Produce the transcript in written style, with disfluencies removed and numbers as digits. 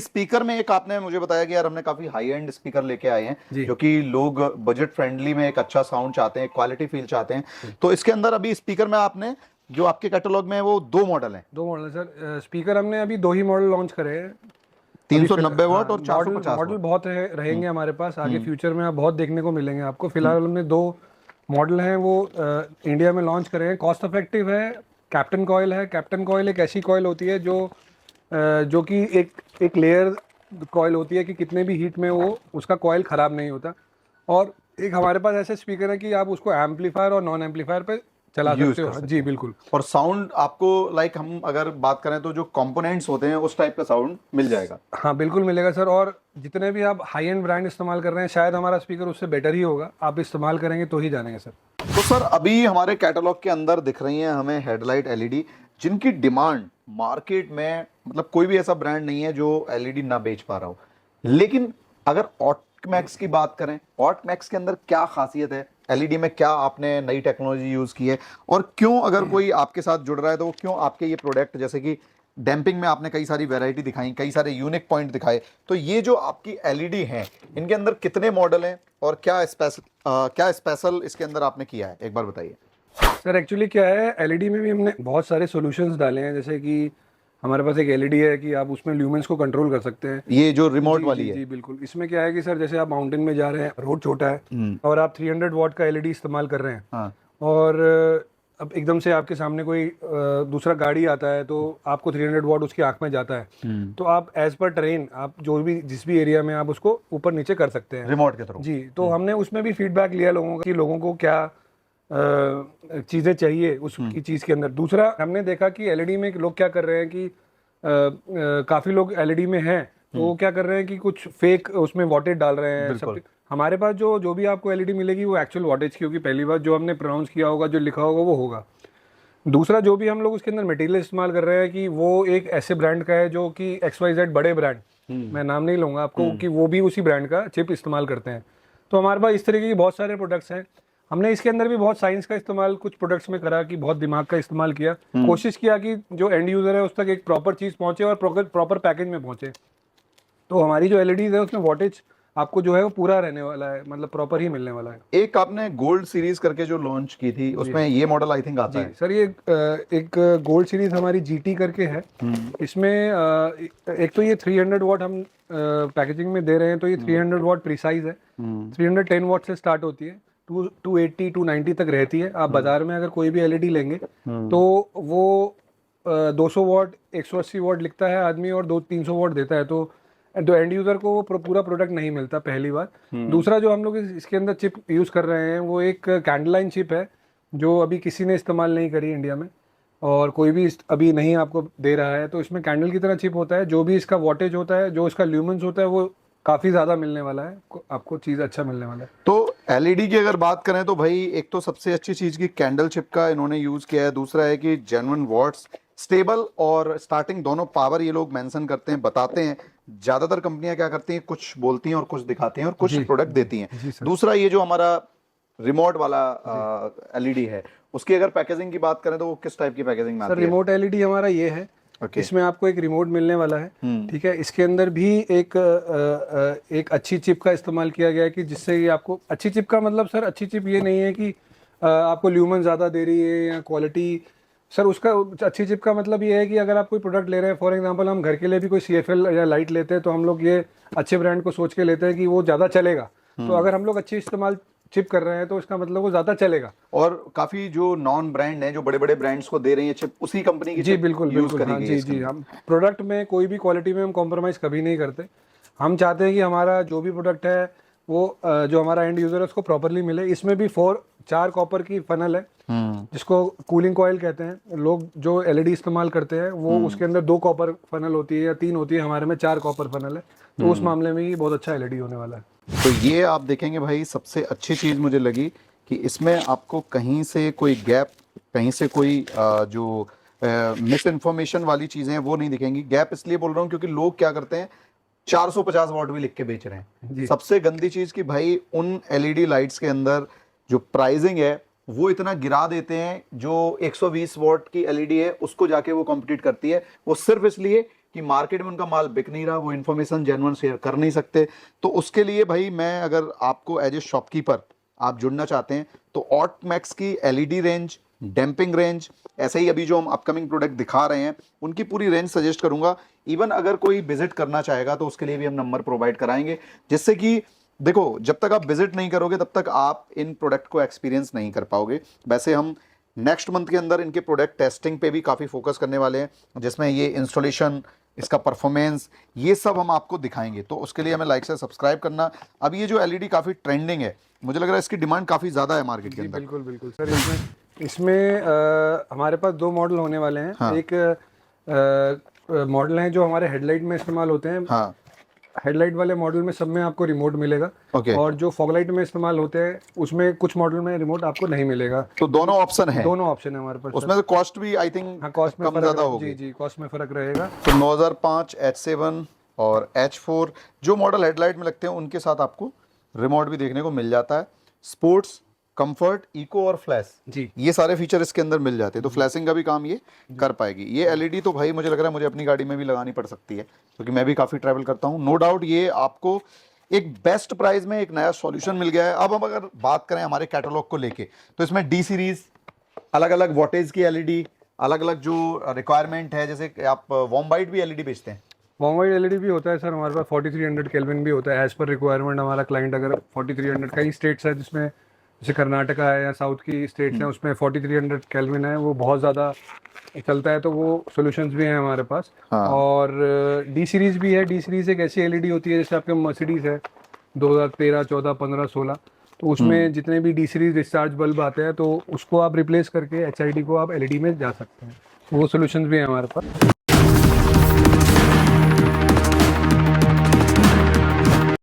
Speaker में एक आपने मुझे बताया कि यार हमने काफी हाई एंड स्पीकर लेके आए हैं, जी। क्योंकि लोग बजट फ्रेंडली में एक अच्छा साउंड चाहते हैं, क्वालिटी फील चाहते हैं। तो इसके अंदर अभी स्पीकर में आपने जो आपके कैटलॉग में है वो दो मॉडल हैं। दो मॉडल सर, स्पीकर हमने अभी दो ही मॉडल लॉन्च करे हैं। 390 वॉट और मॉडल 450 मॉडल वॉट। बहुत रहेंगे हमारे पास, आगे फ्यूचर में आप बहुत देखने को मिलेंगे आपको। फिलहाल हमने दो मॉडल हैं वो इंडिया में लॉन्च करे हैं। कॉस्ट इफेक्टिव है, कैप्टन कॉइल है। कैप्टन कॉइल एक ऐसी कॉइल होती है जो कि एक लेयर कॉइल होती है कि कितने भी हीट में वो उसका कॉइल ख़राब नहीं होता। और एक हमारे पास ऐसे स्पीकर है कि आप उसको एम्पलीफायर और नॉन एम्पलीफायर पे चला यूज सकते कर हो। सकते जी हैं। बिल्कुल। और साउंड आपको लाइक हम अगर बात करें तो जो कंपोनेंट्स होते हैं उस टाइप का साउंड मिल जाएगा। हाँ बिल्कुल मिलेगा सर। और जितने भी आप हाई एंड ब्रांड इस्तेमाल कर रहे हैं, शायद हमारा स्पीकर उससे बेटर ही होगा। आप इस्तेमाल करेंगे तो ही जानेंगे सर। तो सर अभी हमारे कैटलॉग के अंदर दिख रही हैं हमें हेडलाइट एलईडी, जिनकी डिमांड मार्केट में मतलब कोई भी ऐसा ब्रांड नहीं है जो एलईडी ना बेच पा रहा हो। लेकिन अगर ऑटमैक्स की बात करें, ऑटमैक्स के अंदर क्या खासियत है, एलईडी में क्या आपने नई टेक्नोलॉजी यूज की है, और क्यों अगर कोई आपके साथ जुड़ रहा है तो वो क्यों आपके ये प्रोडक्ट, जैसे कि डैम्पिंग में आपने कई सारी वैरायटी दिखाई, कई सारे यूनिक पॉइंट दिखाए, तो ये जो आपकी एलईडी हैं इनके अंदर कितने मॉडल हैं और क्या स्पेशल इसके अंदर आपने किया है, एक बार बताइए। सर एक्चुअली क्या है, एलईडी में भी हमने बहुत सारे सॉल्यूशंस डाले हैं। जैसे कि हमारे पास एक एलईडी है कि आप उसमें ल्यूमेंस को कंट्रोल कर सकते हैं। ये जो रिमोट जी वाली जी है। जी बिल्कुल। इसमें क्या है कि सर जैसे आप माउंटेन में जा रहे हैं, रोड छोटा है और आप 300 वॉट का एलईडी इस्तेमाल कर रहे हैं, हाँ। और अब एकदम से आपके सामने कोई दूसरा गाड़ी आता है तो आपको 300 वॉट उसकी आंख में जाता है, तो आप एज पर ट्रेन आप जिस भी एरिया में आप उसको ऊपर नीचे कर सकते हैं रिमोट के थ्रू। जी। तो हमने उसमें भी फीडबैक लिया लोगों का कि लोगों को क्या चीज़ें चाहिए उसकी चीज़ के अंदर। दूसरा हमने देखा कि एलईडी में लोग क्या कर रहे हैं कि काफ़ी लोग एलईडी में हैं तो वो क्या कर रहे हैं कि कुछ फेक उसमें वॉटेज डाल रहे हैं सब। हमारे पास जो भी आपको एलईडी मिलेगी वो एक्चुअल वॉटेज की होगी। पहली बार जो हमने प्रोनाउंस किया होगा, जो लिखा होगा वो होगा। दूसरा जो भी हम लोग उसके अंदर मटेरियल इस्तेमाल कर रहे हैं कि वो एक ऐसे ब्रांड का है जो कि XYZ बड़े ब्रांड, मैं नाम नहीं लूँगा आपको, कि वो भी उसी ब्रांड का चिप इस्तेमाल करते हैं। तो हमारे पास इस तरीके की बहुत सारे प्रोडक्ट्स हैं। हमने इसके अंदर भी बहुत साइंस का इस्तेमाल कुछ प्रोडक्ट्स में करा, कि बहुत दिमाग का इस्तेमाल किया, कोशिश किया कि जो एंड यूज़र है उस तक एक प्रॉपर चीज़ पहुँचे और प्रॉपर पैकेज में पहुँचे। तो हमारी जो एलईडीज है उसमें वॉटेज आपको जो है वो पूरा रहने वाला है, मतलब प्रॉपर ही मिलने वाला है। एक आपने गोल्ड सीरीज करके जो लॉन्च की थी उसमें ये मॉडल आई थिंक आता है। सर ये एक गोल्ड सीरीज हमारी GT करके है। इसमें एक तो ये 300 वॉट हम पैकेजिंग में दे रहे हैं, तो ये 300 वॉट प्रीसाइज है। 310 वॉट से स्टार्ट होती है, 280 290 तक रहती है। आप बाजार में अगर कोई भी एलईडी लेंगे तो वो 200 वॉट 180 वॉट लिखता है आदमी और 300 वॉट देता है, तो एंड यूजर को वो पूरा प्रोडक्ट नहीं मिलता, पहली बार। दूसरा जो हम लोग इसके अंदर चिप यूज कर रहे हैं वो एक कैंडलाइन चिप है, जो अभी किसी ने इस्तेमाल नहीं करी इंडिया में और कोई भी अभी नहीं आपको दे रहा है। तो इसमें कैंडल की तरह चिप होता है, जो भी इसका वॉटेज होता है, जो इसका ल्यूमेंस होता है, वो काफ़ी ज़्यादा मिलने वाला है आपको, चीज़ अच्छा मिलने वाला है। तो एलईडी की अगर बात करें तो भाई एक तो सबसे अच्छी चीज की कैंडल चिप का इन्होंने यूज किया है, दूसरा है कि जेन्युइन वॉट्स, स्टेबल और स्टार्टिंग दोनों पावर ये लोग मेंशन करते हैं, बताते हैं। ज्यादातर कंपनियां क्या करती हैं, कुछ बोलती हैं और कुछ दिखाती हैं और कुछ प्रोडक्ट देती हैं। दूसरा ये जो हमारा रिमोट वाला एलईडी है, उसकी अगर पैकेजिंग की बात करें तो वो किस टाइप की पैकेजिंग में आती है? रिमोट एलईडी हमारा ये है। इसमें आपको एक रिमोट मिलने वाला है, ठीक है। इसके अंदर भी एक अच्छी चिप का इस्तेमाल किया गया है, कि जिससे ये आपको अच्छी चिप का मतलब सर, अच्छी चिप ये नहीं है कि आपको ल्यूमन ज़्यादा दे रही है या क्वालिटी। सर उसका अच्छी चिप का मतलब ये है कि अगर आप कोई प्रोडक्ट ले रहे हैं, फॉर एग्जांपल हम घर के लिए भी कोई CFL या लाइट लेते हैं, तो हम लोग ये अच्छे ब्रांड को सोच के लेते हैं कि वो ज़्यादा चलेगा। तो अगर हम लोग अच्छी इस्तेमाल चिप कर रहे हैं तो इसका मतलब वो ज्यादा चलेगा। और काफी जो नॉन ब्रांड हैं, जो बड़े बड़े ब्रांड्स को दे रही है चिप, उसी कंपनी की जी चिप बिल्कुल यूज बिल्कुल। करी हाँ गई जी जी। हम प्रोडक्ट में कोई भी क्वालिटी में हम कॉम्प्रोमाइज कभी नहीं करते। हम चाहते हैं कि हमारा जो भी प्रोडक्ट है वो जो हमारा एंड यूजर है उसको प्रॉपरली मिले। इसमें भी 4 कॉपर की फनल है, जिसको कूलिंग कॉइल कहते हैं। लोग जो एलईडी इस्तेमाल करते हैं वो उसके अंदर 2 कॉपर फनल होती है या 3 होती है, हमारे में 4 कॉपर फनल है। तो उस मामले में ये बहुत अच्छा एलईडी होने वाला है। तो ये आप देखेंगे भाई, सबसे अच्छी चीज मुझे लगी कि इसमें आपको कहीं से कोई गैप, कहीं से कोई जो मिस इन्फॉर्मेशन वाली चीजें हैं वो नहीं दिखेंगी। गैप इसलिए बोल रहा हूँ क्योंकि लोग क्या करते हैं 450 वॉट भी लिख के बेच रहे हैं। सबसे गंदी चीज कि भाई उन एलईडी लाइट्स के अंदर जो प्राइसिंग है वो इतना गिरा देते हैं, जो 120 वॉट की एलईडी है उसको जाके वो कॉम्पिटिट करती है, वो सिर्फ इसलिए कि मार्केट में उनका माल बिक नहीं रहा, वो इन्फॉर्मेशन जेन्युइन शेयर कर नहीं सकते, तो उसके लिए भाई मैं अगर आपको एज ए शॉपकीपर आप जुड़ना चाहते हैं तो ऑटमैक्स की एलईडी रेंज, डैम्पिंग रेंज, ऐसे ही अभी जो हम अपकमिंग प्रोडक्ट दिखा रहे हैं उनकी पूरी रेंज सजेस्ट करूंगा। इवन अगर कोई विजिट करना चाहेगा तो उसके लिए भी हम नंबर प्रोवाइड कराएंगे, जिससे कि देखो जब तक आप विजिट नहीं करोगे तब तक आप इन प्रोडक्ट को एक्सपीरियंस नहीं कर पाओगे। वैसे हम नेक्स्ट मंथ के अंदर इनके प्रोडक्ट टेस्टिंग पे भी काफ़ी फोकस करने वाले हैं, जिसमें ये इंस्टॉलेशन, इसका परफॉर्मेंस, ये सब हम आपको दिखाएंगे, तो उसके लिए हमें लाइक से सब्सक्राइब करना। अब ये जो एलईडी काफ़ी ट्रेंडिंग है, मुझे लग रहा है इसकी डिमांड काफ़ी ज़्यादा है मार्केट के अंदर। बिल्कुल बिल्कुल सर, इसमें हमारे पास दो मॉडल होने वाले हैं। हाँ। एक मॉडल है जो हमारे हेडलाइट में इस्तेमाल होते हैं। हाँ, हेडलाइट वाले मॉडल में सब में आपको रिमोट मिलेगा। ओके। और जो फॉगलाइट में इस्तेमाल होते हैं उसमें कुछ मॉडल में रिमोट आपको नहीं मिलेगा। तो दोनों ऑप्शन है, दोनों ऑप्शन है हमारे पास। उसमें से कॉस्ट भी आई थिंक हाँ, कॉस्ट में कम ज़्यादा होगी। जी जी, कॉस्ट में फर्क रहेगा। तो 9005, H7 और H4 जो मॉडल हेडलाइट में लगते हैं उनके साथ आपको रिमोट भी देखने को मिल जाता है। स्पोर्ट्स, कंफर्ट, इको और फ्लैश, जी, ये सारे फीचर इसके अंदर मिल जाते हैं, तो फ्लैशिंग का भी काम ये कर पाएगी। ये एलईडी तो भाई मुझे लग रहा है मुझे अपनी गाड़ी में भी लगानी पड़ सकती है, क्योंकि मैं भी काफ़ी ट्रैवल करता हूँ। नो डाउट ये आपको एक बेस्ट प्राइस में एक नया सॉल्यूशन मिल गया है। अब हम अगर बात करें हमारे कैटलॉग को लेके, तो इसमें डी सीरीज, अलग अलग वॉटेज की एलईडी, अलग अलग जो रिक्वायरमेंट है, जैसे कि आप वॉर्म वाइट भी एलईडी बेचते हैं। वॉर्म वाइट एलईडी भी होता है सर हमारे पास। 4300 केल्विन भी होता है एज पर रिक्वायरमेंट। हमारा क्लाइंट अगर 4300, कई स्टेट्स है जिसमें, जैसे कर्नाटका है या साउथ की स्टेट्स हैं, उसमें 4300 केल्विन है, वो बहुत ज़्यादा चलता है, तो वो सॉल्यूशंस भी हैं हमारे पास। हाँ। और डी सीरीज भी है। डी सीरीज एक ऐसी एलईडी होती है जैसे आपके मर्सिडीज है 2013, 14, 15, 16, तो उसमें जितने भी डी सीरीज डिस्चार्ज बल्ब आते हैं तो उसको आप रिप्लेस करके एचआईडी को आप एलईडी में जा सकते हैं। वो सॉल्यूशंस भी हैं हमारे पास।